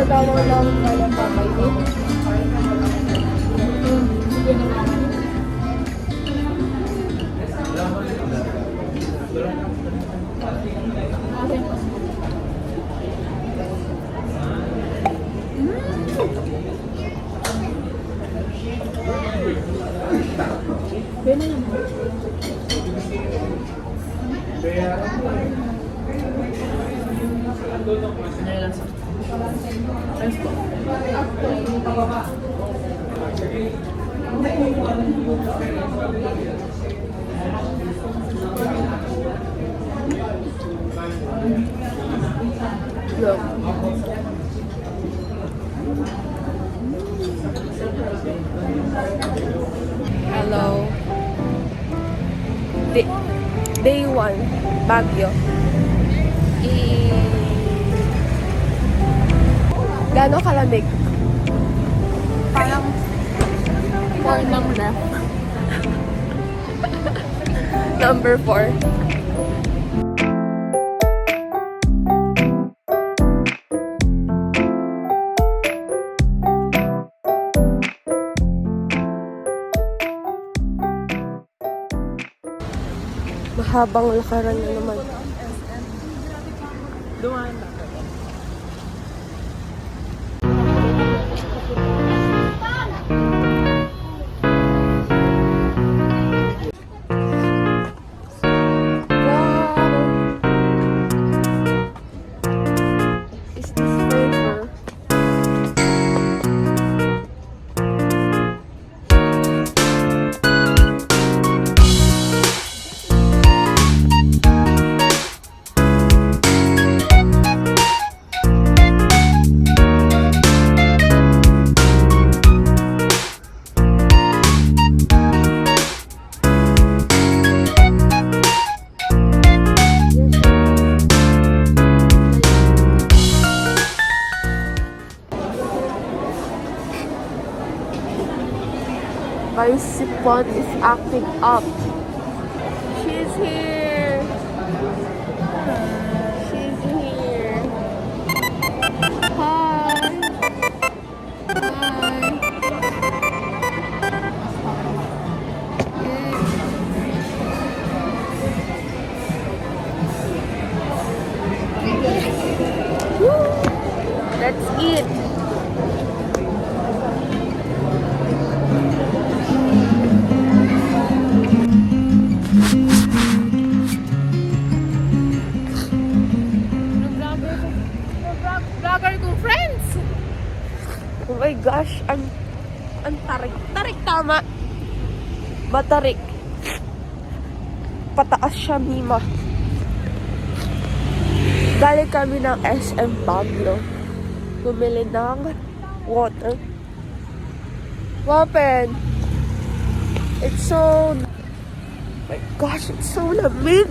tawag lang ng tatay ko. Look. Hello. Day 1, Baguio. Gano'ng kalamig? Parang 4 lang left. Number 4. Mahabang lakaran na naman. Dumaan na. My sipon is acting up. She's here. She's here. Hi. Hi. Woo. Let's eat. Oh my gosh, ang tarik. Tarik tama. Matarik. Pataas siya, Mima. Galing kami ng SM Baguio. Bumili ng water. Wapen. It's so... my gosh, it's so lamig.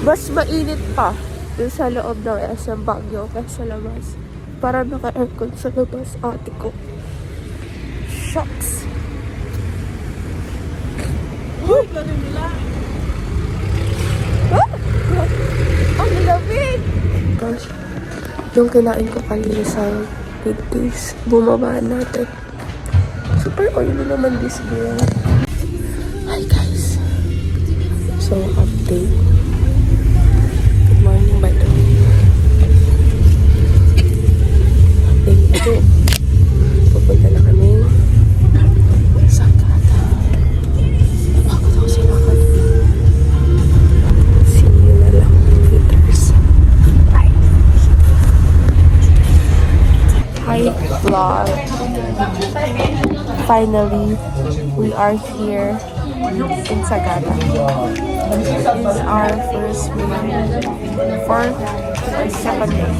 Mas mainit pa dun sa loob ng SM Baguio kaysa labas. Para naka-aircon sa labas, ate ko. Shucks. Uy, gano'n nila. Ah! Ang lamig! Gosh, nung kinain ko kanina sa Pinties, bumaba natin. Super oily naman this girl. Hi guys. So, update. Good morning, by the way. Ito, pupunta na kami sa Gata. Napagod ako sa lakad. See you na lang, Peters. Bye. Hi, vlog. Finally, we are here in Sagada. This is our first meeting for our second day.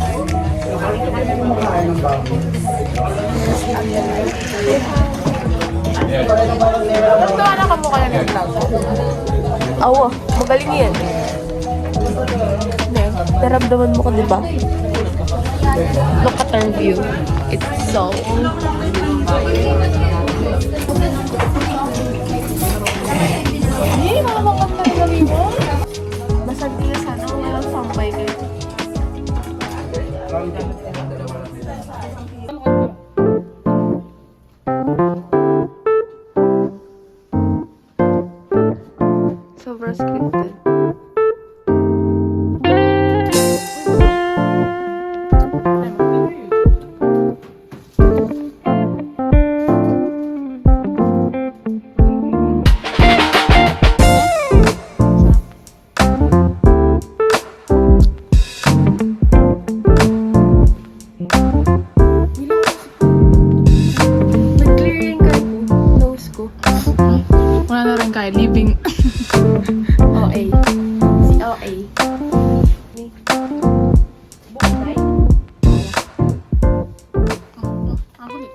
Ito, anak ka mo kaya ng vlog? Awa, magaling yan. Naramdaman mo ka, diba? Look at our view. It's so... Hindi, makamakot na rin kami mo. Masanti na sana. Walang sambay kayo. sobrang scripted. Nag-clear yung nose ko. Wala na rin kaya. Living. OA. Si OA. Ako din.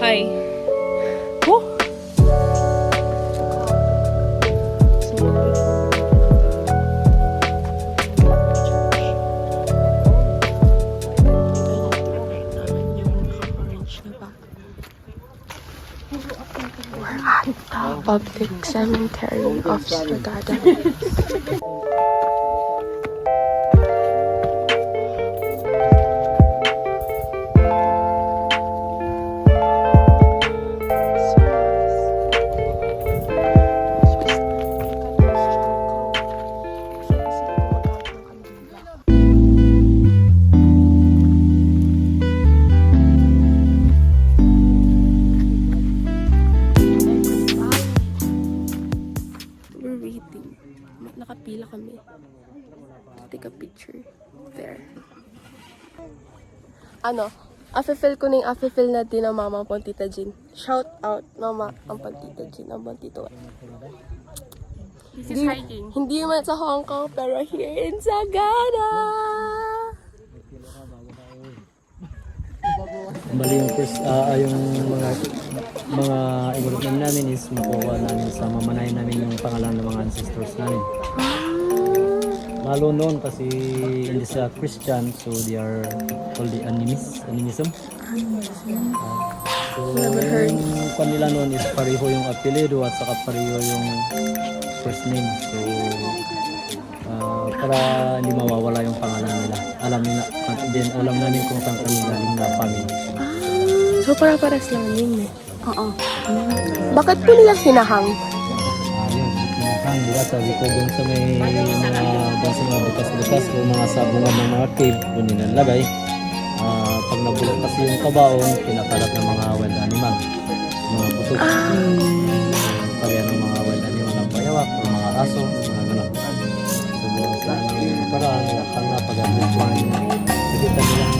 Hi. Oh. We're at the public cemetery of Sagada. We're waiting. Nakapila kami. Take a picture. There. Ano? Afe-fill ko na yung afe-fill natin ng mama ang Tita Jean. Shout out, mama, ang Tita Jean, ang Tito. This is hiking. Hindi man sa Hong Kong, pero here in Sagada! Bali yung first, yung mga enrollment namin is makuha namin sa mamanahin namin yung pangalan ng mga ancestors namin. Lalo noon kasi hindi sila Christian, so they are called the animism. So Never heard. yung kanila noon is pareho yung apelido at saka pareho yung first name. So para hindi mawawala yung pangalan nila. Alam namin kung saan kami galing na family. So, para-paras lang yun eh. Oo. Bakit po nila sinahang? Ayun, pinakang diba, sabi ko doon sa mga bukas-bukas o mga sabungan ng mga cave, doon nilalagay. Pag nabulok kasi yung kabaong, pinakalat ng mga wild animal, mga butok. Kaya ng mga wild animal ng bayawak, o mga aso, mga ganun. So doon sa parang yakang na pag-abot ko nakikita nilang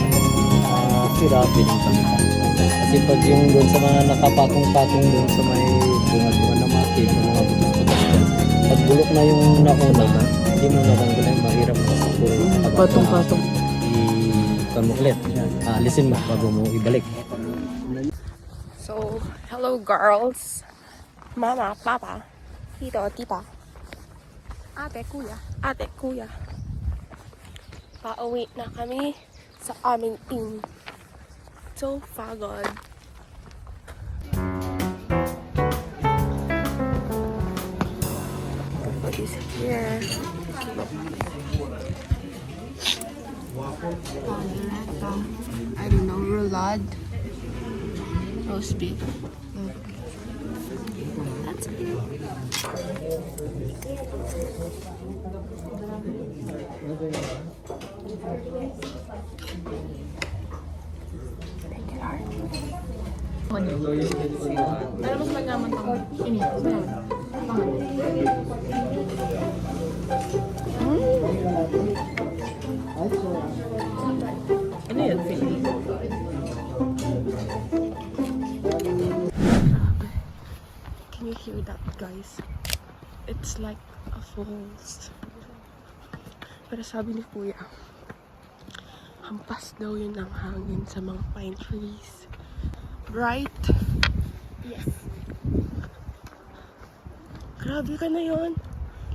sira, pinagpalitan. Kasi pag yung doon sa mga nakapatong-patong doon sa may bunga-bunga ng mga cave, ng mga butos-butos dyan, pag bulok na yung nauna, hindi mo natanggalan, mahirap na sa puro Patong-patong. i-kan mo ulit. Alisin mo bago mo ibalik. So, hello girls. Mama, papa, tito, tita, ate, kuya. Pauwi na kami sa aming team. So pagod. What is here? I don't know, roulade. Roast beef. That's it. Pero mas magaman to. Ini. Ano yun? Can you hear that, guys? It's like a falls. Pero sabi ni Kuya, hampas daw yun ng hangin sa mga pine trees. Right? Yes. Grabe ka na yun.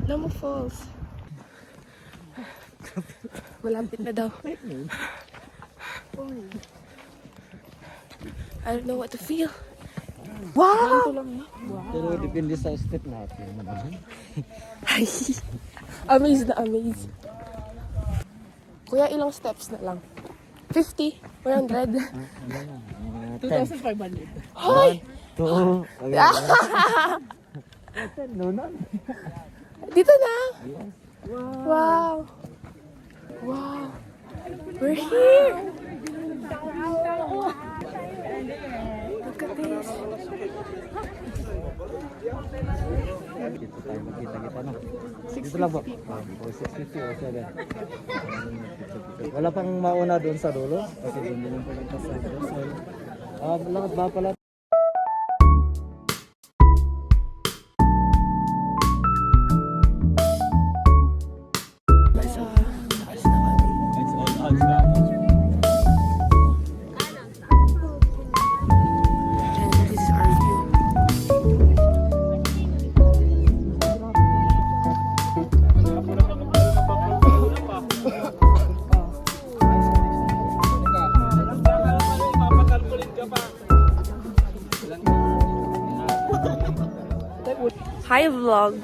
Lamo Falls. Malapit na daw. I don't know what to feel. Wow! Pero depende sa step natin naman. Ay, amazed na amazed. Kuya, ilang steps na lang? 50? 100? 2,500. Hoy! 2. Dito na! Wow! Wow! We're here! Look at this. Dito tayo magkita-kita na. Dito lang po. O 650 o 7. Wala pang mauna doon sa dulo. Kasi doon din yung pagpunta sa Rosal. Lakad ba pala? Nasa taas na kami. It's all odds na. And this is our view. Hi vlog.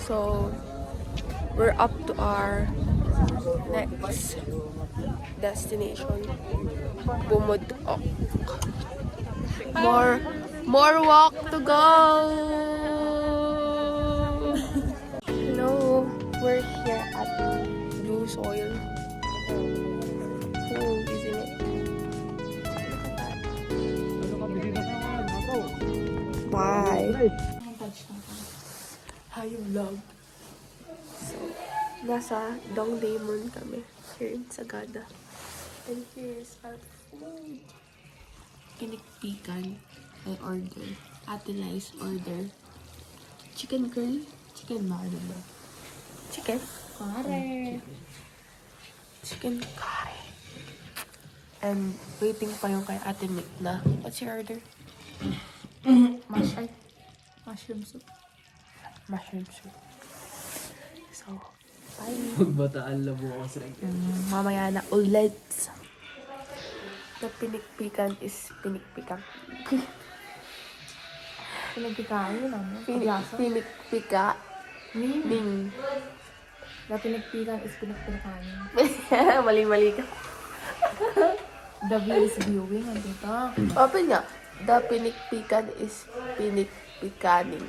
So we're up to our next destination. Bumudok. More walk to go. Hello, we're here at Blue Soil. Cool, isn't it? Bye. Hi vlog. So, nasa Dongdaemun kami here in Sagada. And here's our food. Pinikpikan. I order. Ate Lai's order. Chicken curry. Chicken ba? Ano ba? Chicken? Kare. Chicken curry. And waiting pa yung kay Ate Mick na. What's your order? Mushroom soup. Mushroom soup. So, bye. Pagbataan labo ako sa Mamaya na ulit. The pinikpikan is pinikpikan. Pinagpikain yun ano? Pinikpika. Ning. Na pinagpikan is pinagpikain. Mali-mali ka. The view is viewing. Ano dito? Open nga. The pinikpikan is pinikpikaning.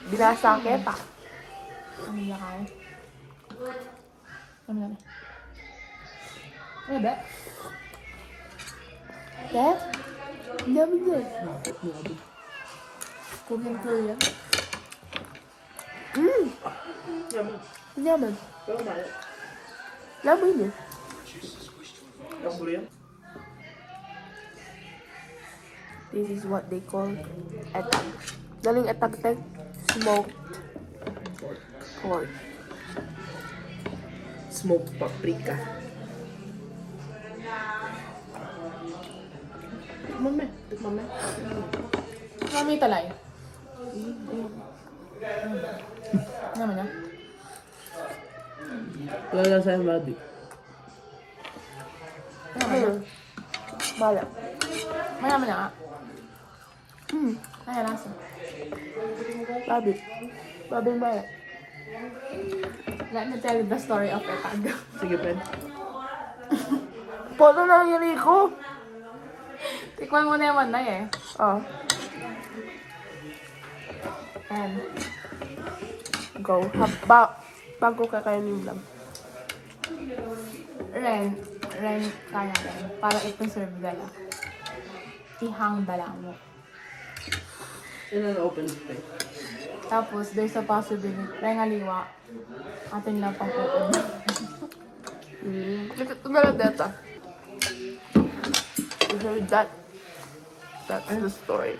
Binasa kita. Ano niya kaya? Ano yan? Ano ba? Dad? Ang dami dyan. Korean Korean? Yaman. Lamoy niya. This is what they call etag. Daling etag tag smoked pork. Smoked paprika. Tikman mo. Mami talay. Naman niya? Wala lang sa'yo, buddy. Naman niya? Bala. Mayaman niya nga. Kaya lasa. Babi. Babing bala. Let me tell you the story of etag. Sige, friend. Poto na ang yari ko. Tikman mo na yung manday eh. Oh, And, go. Bago ka kayo ng vlog. Ren, kaya rin. Para i-preserve dala. Ihang dala mo. In an open space. Tapos, there's a possibility. Rengaliwa. Atin lang pang open. Ito na lang data. You heard that? That's the story.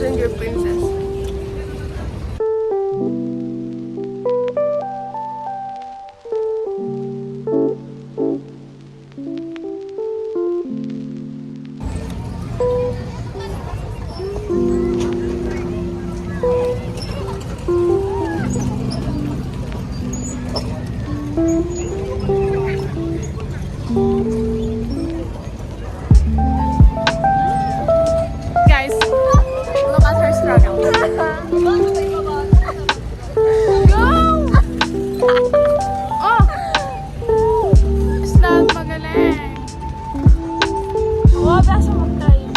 Passenger princess. Guys, look at her struggle. Go! Oh! Is that magaling? Wow, basa mag-tayo.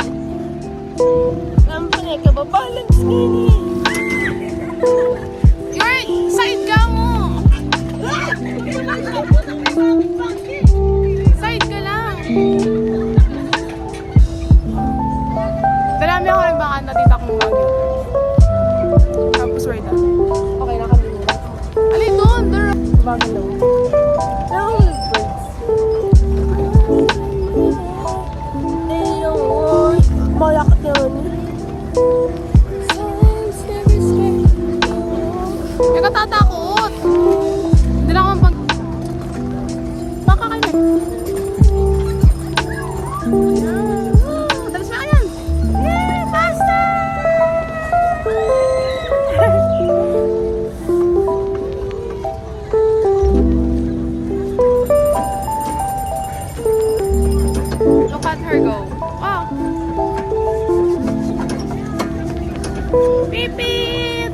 Nampalay ka ba? Balance ka niya. Your side ka mo! Side ka lang. Marami ako nagbakan na tita kong bagyo. Tapos right na. Okay, nakalimutan. Alin doon? There. Bagay daw. No, birds. Ayun. Malak naman. Yung katatakot. Hindi lang akong pag... Baka kayo. Dalas na yan. Yay! Faster! Look at her go. Oh! Beep beep!